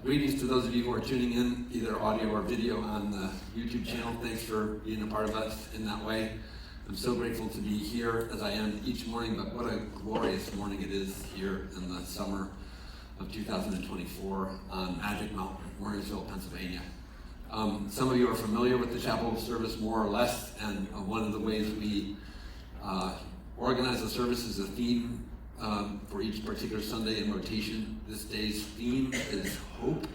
Greetings to those of you who are tuning in, either audio or video on the YouTube channel. Thanks for being a part of us in that way. I'm so grateful to be here as I am each morning, but what a glorious morning it is here in the summer of 2024 on Magic Mountain, Warrensville, Pennsylvania. Some of you are familiar with the chapel service more or less, and one of the ways we organize the service is a theme for each particular Sunday in rotation. This day's theme is hope,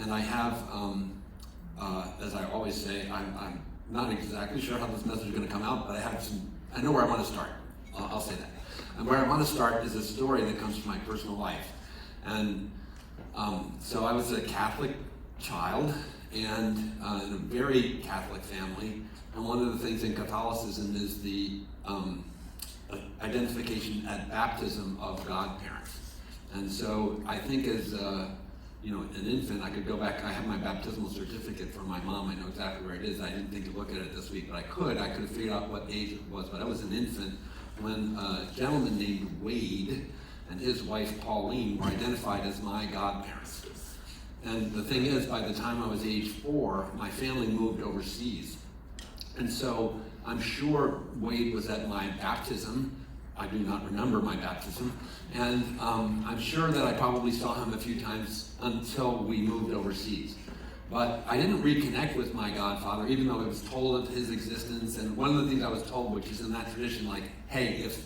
and I have, as I always say, I'm not exactly sure how this message is going to come out, but I know where I want to start. I'll say that. And where I want to start is a story that comes from my personal life. And so I was a Catholic child and in a very Catholic family, and one of the things in Catholicism is the identification at baptism of godparents. And so I think as an infant, I could go back. I have my baptismal certificate from my mom. I know exactly where it is. I didn't think to look at it this week, but I could have figured out what age it was. But I was an infant when a gentleman named Wade and his wife Pauline were identified as my godparents. And the thing is, by the time I was age 4, my family moved overseas. And so I'm sure Wade was at my baptism. I do not remember my baptism. And I'm sure that I probably saw him a few times until we moved overseas. But I didn't reconnect with my godfather, even though I was told of his existence. And one of the things I was told, which is in that tradition, like, hey, if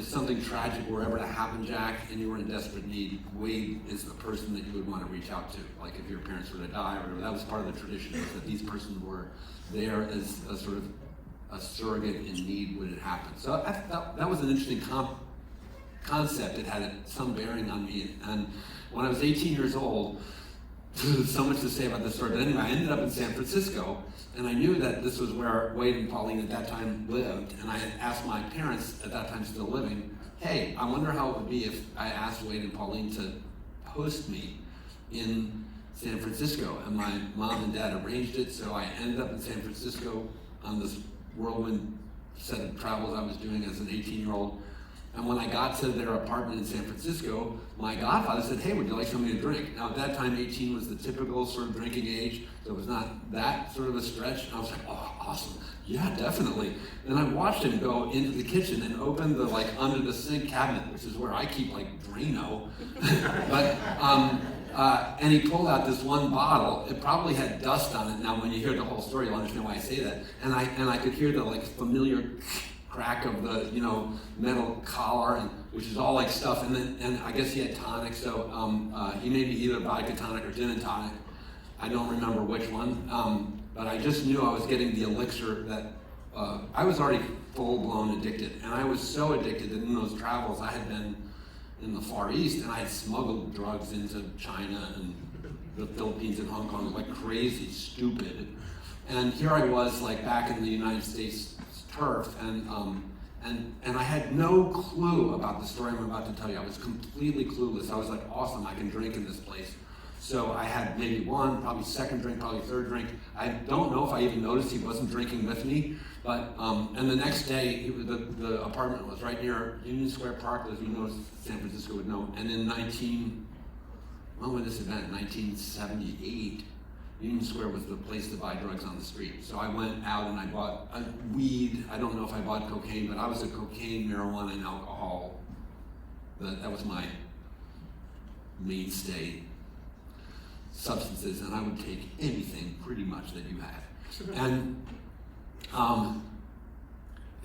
something tragic were ever to happen, Jack, and you were in desperate need, Wade is the person that you would want to reach out to. Like if your parents were to die or whatever, that was part of the tradition, was that these persons were there as a sort of a surrogate in need when it happened. So that was an interesting concept. It had some bearing on me. And when I was 18 years old, so much to say about this story, but anyway, I ended up in San Francisco, and I knew that this was where Wade and Pauline at that time lived, and I had asked my parents, at that time still living, hey, I wonder how it would be if I asked Wade and Pauline to host me in San Francisco. And my mom and dad arranged it, so I ended up in San Francisco on this whirlwind set of travels I was doing as an 18-year-old. And when I got to their apartment in San Francisco, my godfather said, hey, would you like something to drink? Now at that time, 18 was the typical sort of drinking age, so it was not that sort of a stretch. And I was like, oh, awesome, yeah, definitely. Then I watched him go into the kitchen and open the under the sink cabinet, which is where I keep Drano. And he pulled out this one bottle. It probably had dust on it. Now when you hear the whole story, you'll understand why I say that. And I could hear the familiar crack of the metal collar, and which is all stuff, and I guess he had tonic, so he made me either vodka tonic or gin and tonic. I don't remember which one, but I just knew I was getting the elixir that I was already full-blown addicted, and I was so addicted that in those travels I had been in the Far East, and I had smuggled drugs into China and the Philippines and Hong Kong like crazy, stupid, and here I was back in the United States turf, and I had no clue about the story I'm about to tell you. I was completely clueless. I was like, awesome, I can drink in this place. So I had maybe one, probably second drink, probably third drink. I don't know if I even noticed he wasn't drinking with me, but and the next day, the apartment was right near Union Square Park, as you know, San Francisco would know, and in when was this event? 1978. Union Square was the place to buy drugs on the street. So I went out and I bought weed. I don't know if I bought cocaine, but I was a cocaine, marijuana, and alcohol. That was my mainstay substances, and I would take anything pretty much that you had. And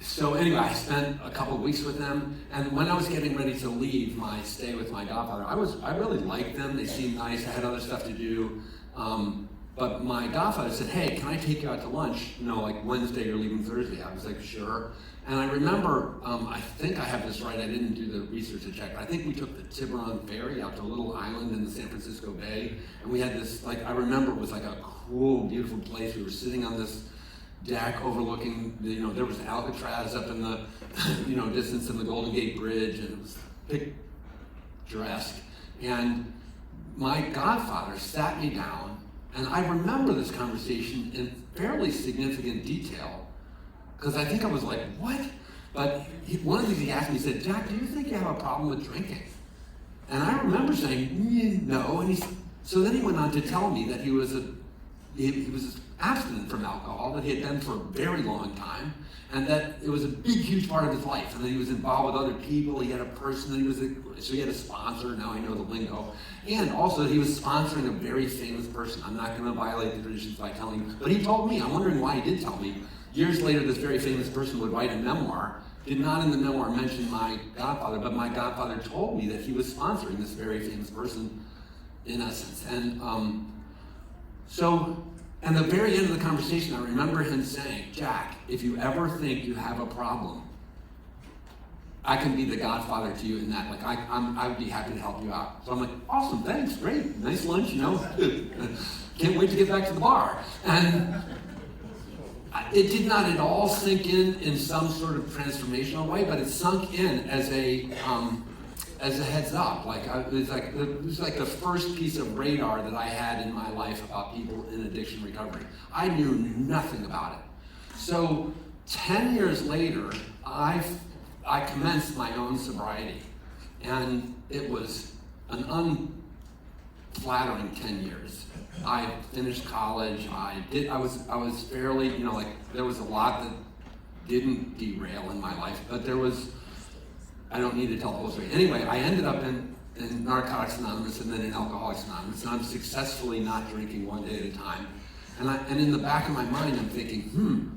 so anyway, I spent a couple of weeks with them, and when I was getting ready to leave my stay with my godfather, I really liked them. They seemed nice. I had other stuff to do. But my godfather said, hey, can I take you out to lunch? Wednesday, you're leaving Thursday. I was like, sure. And I remember, I think I have this right, I didn't do the research to check, but I think we took the Tiburon ferry out to a little island in the San Francisco Bay. And we had this, I remember it was a cool, beautiful place. We were sitting on this deck overlooking, there was Alcatraz up in the, distance in the Golden Gate Bridge, and it was picturesque. And my godfather sat me down, and I remember this conversation in fairly significant detail, because I think I was like, what? But one of the things he asked me, he said, Jack, do you think you have a problem with drinking? And I remember saying, no, and he So then he went on to tell me that he was abstinent from alcohol, that he had been for a very long time, and that it was a big, huge part of his life, and that he was involved with other people. He had a person, so he had a sponsor, now I know the lingo, and also he was sponsoring a very famous person. I'm not going to violate the traditions by telling him, but he told me, I'm wondering why he did tell me. Years later, this very famous person would write a memoir, did not in the memoir mention my godfather, but my godfather told me that he was sponsoring this very famous person, in essence. And and the very end of the conversation, I remember him saying, Jack, if you ever think you have a problem, I can be the godfather to you in that. Like, I would be happy to help you out. So I'm like, awesome, thanks, great, nice lunch, Can't wait to get back to the bar. And it did not at all sink in some sort of transformational way, but it sunk in as a heads up. It was like the first piece of radar that I had in my life about people in addiction recovery. I knew nothing about it. So 10 years later, I commenced my own sobriety, and it was an unflattering 10 years. I finished college. I was fairly, there was a lot that didn't derail in my life, but there was. I don't need to tell the whole story. Anyway, I ended up in Narcotics Anonymous and then in Alcoholics Anonymous, and I'm successfully not drinking one day at a time. And in the back of my mind, I'm thinking,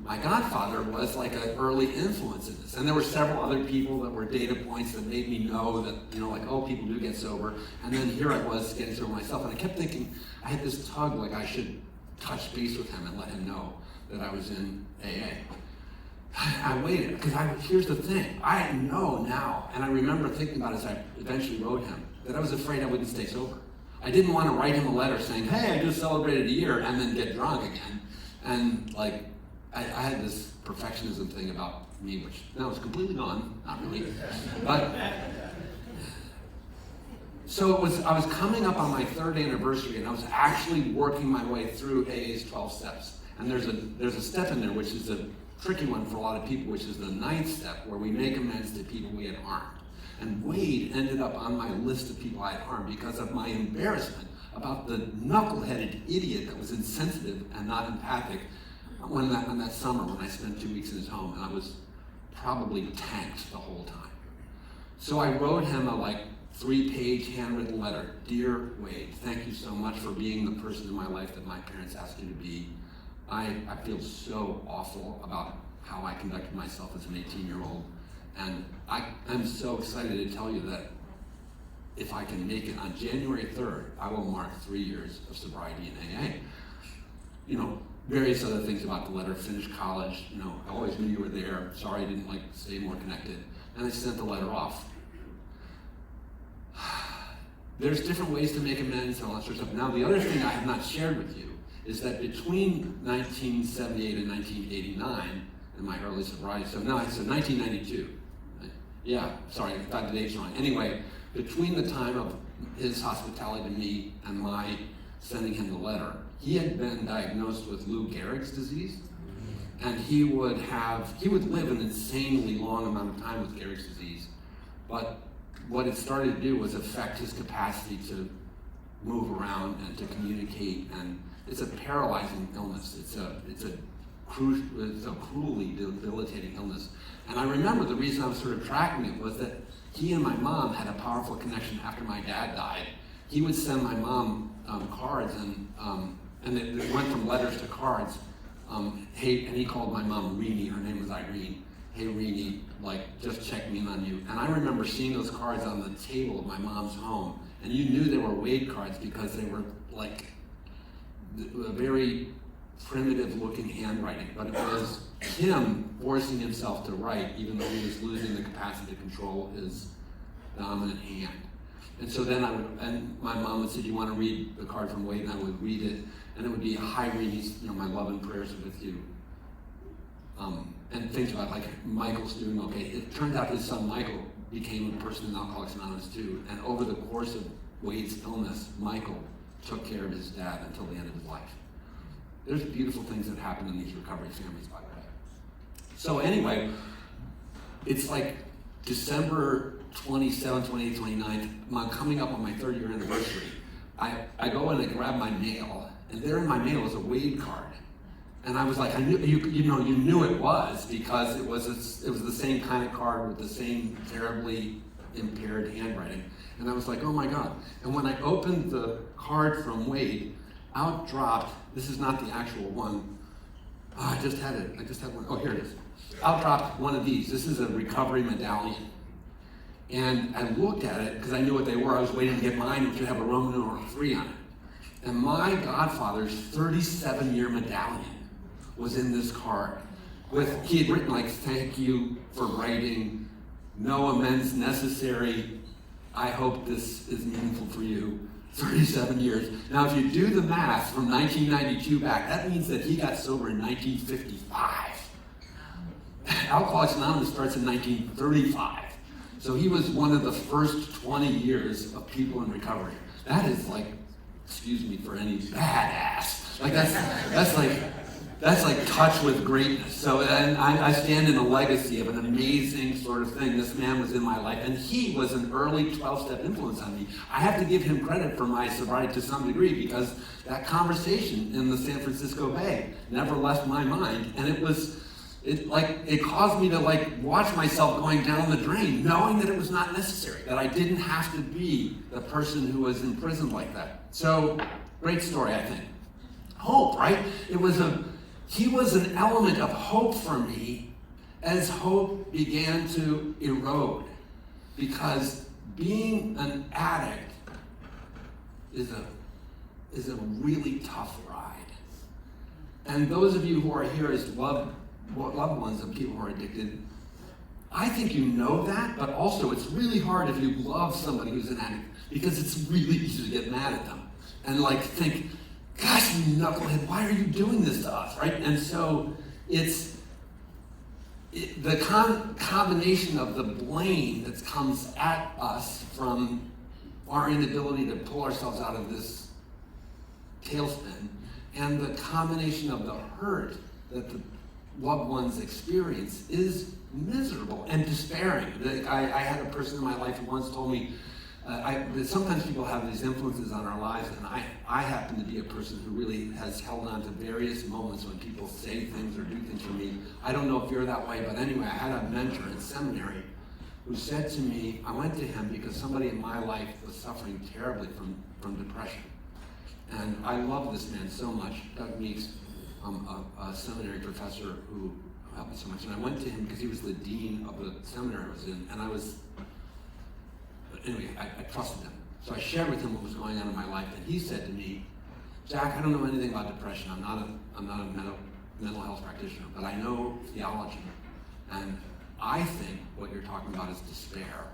my godfather was like an early influence in this. And there were several other people that were data points that made me know that, people do get sober. And then here I was getting sober myself, and I kept thinking, I had this tug, like I should touch base with him and let him know that I was in AA. I waited, because here's the thing, I know now, and I remember thinking about it as I eventually wrote him, that I was afraid I wouldn't stay sober. I didn't want to write him a letter saying, hey, I just celebrated a year, and then get drunk again. And I had this perfectionism thing about me, which now is completely gone, not really. But, so I was coming up on my 3rd anniversary, and I was actually working my way through AA's 12 steps. And there's a step in there, which is a tricky one for a lot of people, which is the 9th step, where we make amends to people we had harmed. And Wade ended up on my list of people I had harmed because of my embarrassment about the knuckleheaded idiot that was insensitive and not empathic on that summer when I spent 2 weeks in his home, and I was probably tanked the whole time. So I wrote him a 3-page handwritten letter. Dear Wade, thank you so much for being the person in my life that my parents asked you to be. I feel so awful about how I conducted myself as an 18-year-old, and I'm so excited to tell you that if I can make it on January 3rd, I will mark 3 years of sobriety in AA. Various other things about the letter, finished college, I always knew you were there, sorry I didn't stay more connected, and I sent the letter off. There's different ways to make amends and all that sort of stuff. Now, the other thing I have not shared with you is that between 1978 and 1989, in my early sobriety, so 1992, yeah, sorry, I got the dates wrong. Anyway, between the time of his hospitality to me and my sending him the letter, he had been diagnosed with Lou Gehrig's disease, and he would live an insanely long amount of time with Gehrig's disease, but what it started to do was affect his capacity to move around and to communicate, and it's a paralyzing illness. It's a cruelly debilitating illness. And I remember the reason I was sort of tracking it was that he and my mom had a powerful connection after my dad died. He would send my mom cards, and it went from letters to cards. Hey, and he called my mom Reenie. Her name was Irene. Hey, Reenie, just checking in on you. And I remember seeing those cards on the table of my mom's home, and you knew they were Wade cards because they were a very primitive looking handwriting, but it was him forcing himself to write even though he was losing the capacity to control his dominant hand. And so then and my mom would say, do you want to read the card from Wade? And I would read it, and it would be, hi Reenie, my love and prayers are with you. And things about Michael's doing okay. It turned out his son Michael became a person in Alcoholics Anonymous too, and over the course of Wade's illness, Michael took care of his dad until the end of his life. There's beautiful things that happen in these recovery families, by the way. So anyway, it's December 27th, 28th, 29th, I'm coming up on my 3rd year anniversary. I go in and grab my mail, and there in my mail is a Wade card. And I was like, I knew, you knew it was, because it was the same kind of card with the same terribly impaired handwriting. And I was like, oh my God. And when I opened the card from Wade, out dropped, this is not the actual one. Oh, I just had one. Oh, here it is. Out dropped one of these. This is a recovery medallion. And I looked at it, because I knew what they were. I was waiting to get mine, which would have a Roman numeral 3 on it. And my godfather's 37-year medallion was in this card. He had written like, thank you for writing, no amends necessary, I hope this is meaningful for you. 37 years. Now if you do the math from 1992 back, that means that he got sober in 1955. Alcoholics Anonymous starts in 1935. So he was one of the first 20 years of people in recovery. That is like, excuse me for any badass. Like that's like touch with greatness. So and I stand in a legacy of an amazing sort of thing. This man was in my life, and he was an early 12-step influence on me. I have to give him credit for my sobriety to some degree, because that conversation in the San Francisco Bay never left my mind, and it caused me to watch myself going down the drain, knowing that it was not necessary, that I didn't have to be the person who was in prison like that. So, great story, I think. Hope, right? He was an element of hope for me as hope began to erode, because being an addict is a really tough ride. And those of you who are here as loved ones of people who are addicted, I think you know that, but also it's really hard if you love somebody who's an addict, because it's really easy to get mad at them and think, gosh, you knucklehead, why are you doing this to us, right? And so the combination of the blame that comes at us from our inability to pull ourselves out of this tailspin, and the combination of the hurt that the loved ones experience is miserable and despairing. I had a person in my life who once told me, sometimes people have these influences on our lives, and I happen to be a person who really has held on to various moments when people say things or do things for me. I don't know if you're that way, but anyway, I had a mentor in seminary who said to me, I went to him because somebody in my life was suffering terribly from depression. And I love this man so much. Doug Meeks, a seminary professor who helped me so much. And I went to him because he was the dean of the seminary I was in, and I trusted him. So I shared with him what was going on in my life, and he said to me, Jack, I don't know anything about depression. I'm not a mental health practitioner, but I know theology. And I think what you're talking about is despair.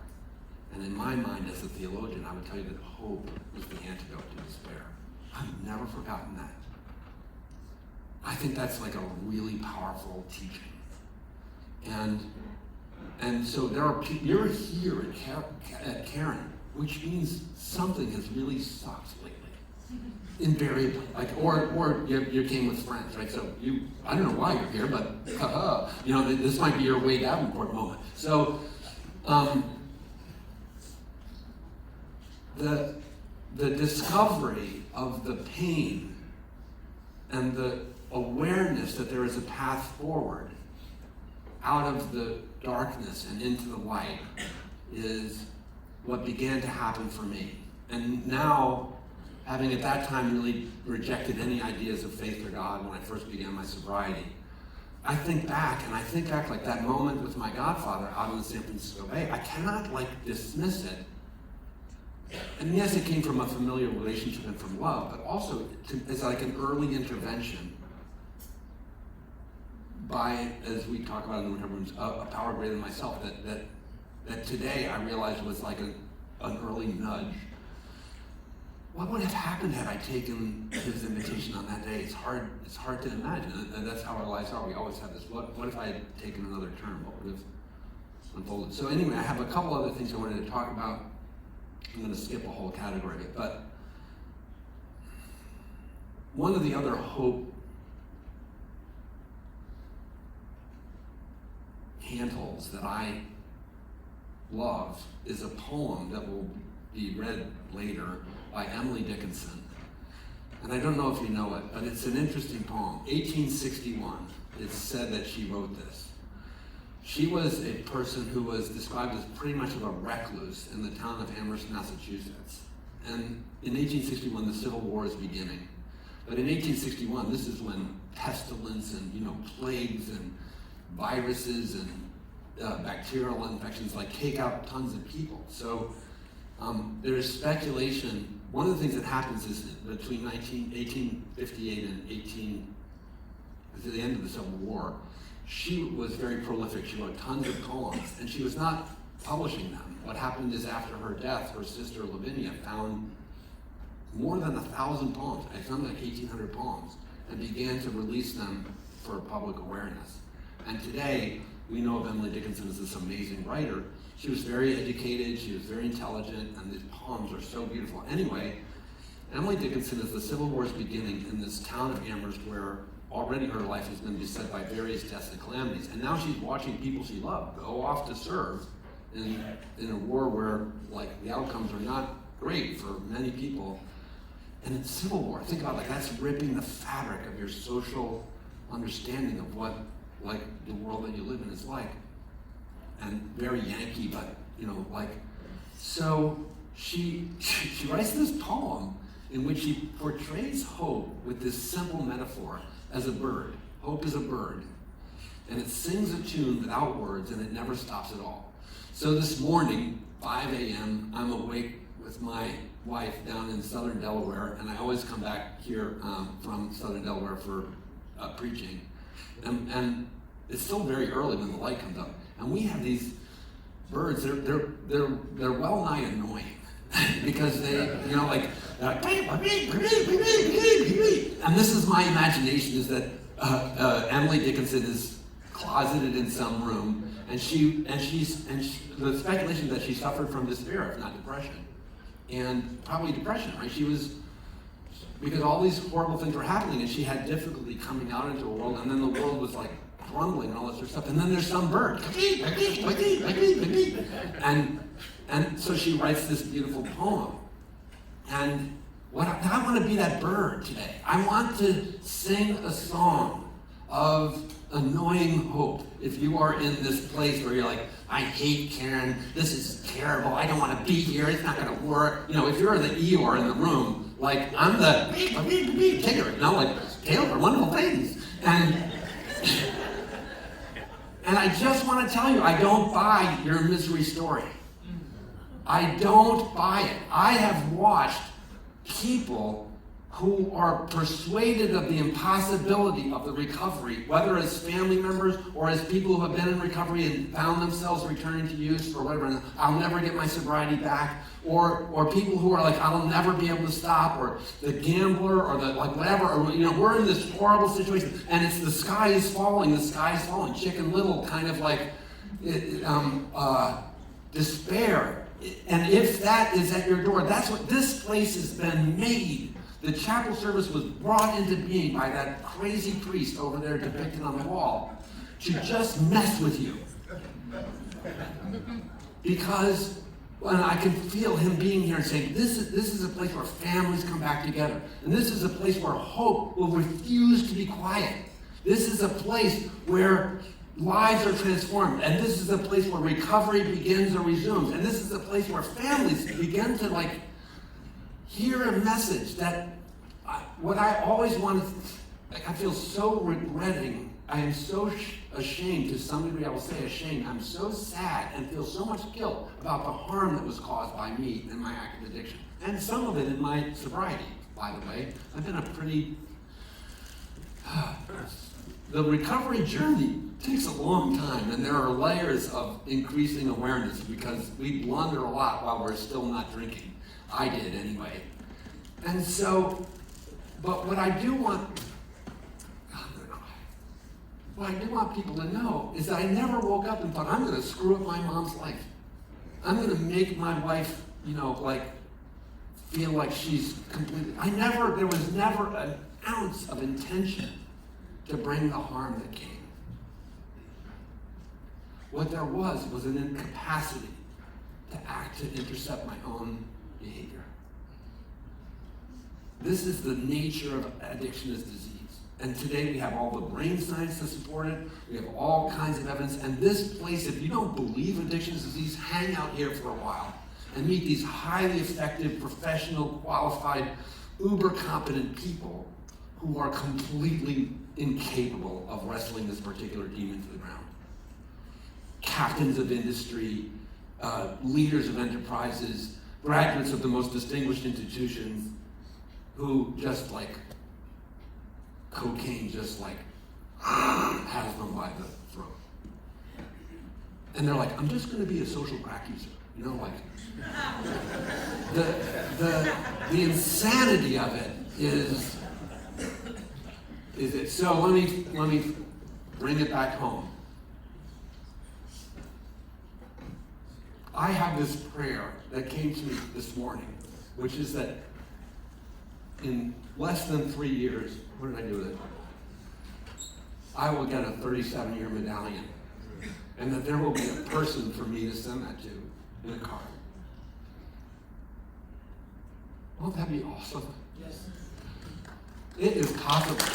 And in my mind, as a theologian, I would tell you that hope is the antidote to despair. I've never forgotten that. I think that's like a really powerful teaching. And so there are people, you're here at Caron, which means something has really sucked lately. Invariably, or you came with friends, right? So I don't know why you're here, but this might be your Wade Davenport moment. So the discovery of the pain and the awareness that there is a path forward out of the darkness and into the light is what began to happen for me. And now, having at that time really rejected any ideas of faith or God when I first began my sobriety, I think back like that moment with my godfather out in the San Francisco Bay. I cannot dismiss it. And yes, it came from a familiar relationship and from love, but also as like an early intervention by, as we talk about in the recovery rooms, a power greater than myself that today I realize was like an early nudge. What would have happened had I taken his invitation on that day? It's hard to imagine, and that's how our lives are. We always have this, what if I had taken another turn? What would have unfolded? So anyway, I have a couple other things I wanted to talk about. I'm going to skip a whole category of it, but one of the other hope handholds that I love is a poem that will be read later by Emily Dickinson. And I don't know if you know it, but it's an interesting poem. 1861, it's said that she wrote this. She was a person who was described as pretty much of a recluse in the town of Amherst, Massachusetts. And in 1861, the Civil War is beginning. But in 1861, this is when pestilence and plagues and viruses and bacterial infections take out tons of people. So there is speculation. One of the things that happens is between 1858 and to the end of the Civil War, she was very prolific. She wrote tons of poems, and she was not publishing them. What happened is after her death, her sister Lavinia found more than 1,000 poems, something like 1,800 poems, and began to release them for public awareness. And today, we know of Emily Dickinson as this amazing writer. She was very educated, she was very intelligent, and these poems are so beautiful. Anyway, Emily Dickinson, as the Civil War is beginning in this town of Amherst, where already her life has been beset by various deaths and calamities, and now she's watching people she loved go off to serve in a war where the outcomes are not great for many people. And in Civil War, think about that's ripping the fabric of your social understanding of what the world that you live in is like. And very Yankee, but so she writes this poem in which she portrays hope with this simple metaphor as a bird. Hope is a bird. And it sings a tune without words, and it never stops at all. So this morning, 5 a.m., I'm awake with my wife down in southern Delaware, and I always come back here from southern Delaware for preaching. And it's still very early when the light comes up. And we have these birds, they're well nigh annoying. Because they, and this is my imagination, is that Emily Dickinson is closeted in some room, and the speculation that she suffered from despair, if not depression, and probably depression, right? Because all these horrible things were happening, and she had difficulty coming out into the world, and then the world was crumbling and all this sort of stuff, and then there's some bird, and so she writes this beautiful poem. And I want to be that bird today. I want to sing a song of annoying hope. If you are in this place where you're like, I hate Caron, this is terrible, I don't want to be here, it's not going to work. If you're the Eeyore in the room, I'm the Tigger, Taylor, wonderful things. And I just want to tell you, I don't buy your misery story. I don't buy it. I have watched people who are persuaded of the impossibility of the recovery, whether as family members or as people who have been in recovery and found themselves returning to use or whatever, and I'll never get my sobriety back, or people who are I'll never be able to stop, or the gambler, or the whatever, or we're in this horrible situation, and it's the sky is falling, Chicken Little kind of despair. And if that is at your door, that's what this place has been made. The chapel service was brought into being by that crazy priest over there depicted on the wall to just mess with you. Because I can feel him being here and saying, this is a place where families come back together. And this is a place where hope will refuse to be quiet. This is a place where lives are transformed, and this is a place where recovery begins or resumes, and this is a place where families begin to hear a message that what I always wanted, I feel so regretting, I am so ashamed, to some degree I will say ashamed, I'm so sad and feel so much guilt about the harm that was caused by me and my active addiction, and some of it in my sobriety, by the way. I've been a pretty, the recovery journey takes a long time, and there are layers of increasing awareness because we blunder a lot while we're still not drinking. I did anyway. And so, but what I do want people to know is that I never woke up and thought, I'm going to screw up my mom's life. I'm going to make my wife, feel like she's completely, there was never an ounce of intention to bring the harm that came. What there was an incapacity to act to intercept my own behavior. This is the nature of addiction as disease. And today we have all the brain science to support it. We have all kinds of evidence. And this place, if you don't believe addiction is disease, hang out here for a while and meet these highly effective, professional, qualified, uber competent people who are completely incapable of wrestling this particular demon to the ground. Captains of industry, leaders of enterprises, graduates of the most distinguished institutions who just like cocaine, just like has them by the throat. And they're like, I'm just going to be a social crack user. You know, like the insanity of it is it. So let me bring it back home. I have this prayer that came to me this morning, which is that in less than 3 years, what did I do with it? I will get a 37-year medallion, and that there will be a person for me to send that to in a card. Won't that be awesome? Yes. It is possible.